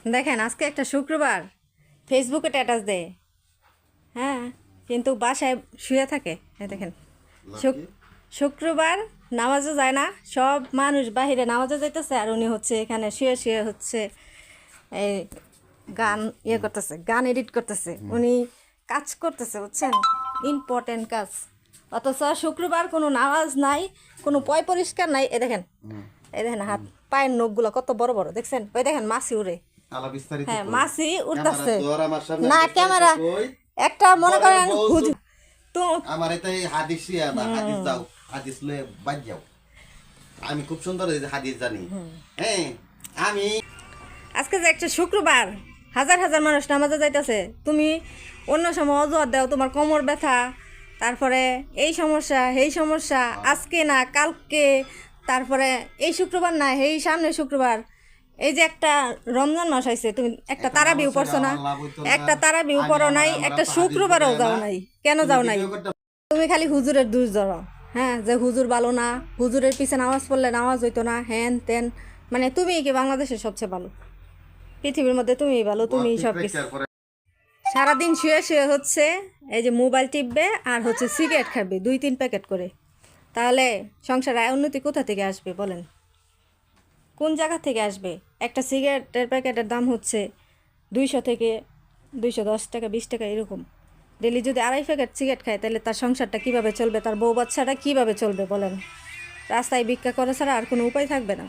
দেখেন আজকে একটা শুক্রবার ফেসবুকে স্ট্যাটাস দেয়, হ্যাঁ, কিন্তু বাসায় শুয়ে থাকে। এই দেখেন শুক্রবার নামাজও যায় না, সব মানুষ বাহিরে নামাজও যাইতেছে, আর উনি হচ্ছে এখানে শুয়ে শুয়ে হচ্ছে এই গান করতেছে, গান এডিট করতেছে, উনি কাজ করতেছে, বুঝছেন, ইম্পর্টেন্ট কাজ। অথচ শুক্রবার কোনো নামাজ নাই, কোনো পয় পরিষ্কার নাই। এই দেখেন হাত পায়ের নখগুলো কত বড় বড়, দেখছেন? ওই দেখেন মাছি উড়ে, হ্যাঁ মাছি উড়তেছে না, ক্যামেরা একটা মনে করেন হুজুর তো আমার এটাই হাদিস না, হাদিস যাও, হাদিস লয়ে বাদ যাও। আমি খুব সুন্দর এই হাদিস জানি। হ্যাঁ, আমি আজকে যে একটা শুক্রবার, হাজার হাজার মানুষ নামাজে যাইতেছে, তুমি অন্য সময় অজুহাত দাও, তোমার কোমর ব্যথা, তারপরে এই সমস্যা এই সমস্যা, আজকে না কালকে, তারপরে এই শুক্রবার না এই সামনে শুক্রবার। এই যে একটা রমজান মাস আইছে, তুমি একটা তারাবিও পড়ছো না, একটা তারাবিও পড়ো নাই, একটা শুক্রবারও যাও নাই, কেন যাও নাই? তুমি খালি হুজুরের দোষ ধরো, হ্যাঁ, যে হুজুর ভালো না, হুজুরের পিছে নামাজ পড়লে নামাজ হইতো না, হ্যান তেন। মানে তুমি কি বাংলাদেশের সবচেয়ে ভালো? পৃথিবীর মধ্যে তুমিই ভালো, তুমিই সব কিছু। সারাদিন শুয়ে শুয়ে হচ্ছে এই যে মোবাইল টিপবে আর হচ্ছে সিগারেট খাবে 2-3 প্যাকেট করে, তাহলে সংসারে উন্নতি কোথা থেকে আসবে বলেন? কোন জায়গা থেকে আসবে? একটা সিগারেটের প্যাকেটের দাম হচ্ছে 200 থেকে 210 টাকা, 20 টাকা এরকম। ডেলি যদি 2.5 প্যাকেট সিগারেট খায়, তাহলে তার সংসারটা কীভাবে চলবে? তার বউ বাচ্চাটা কীভাবে চলবে বলেন? রাস্তায় ভিক্ষা করা ছাড়া আর কোনো উপায় থাকবে না।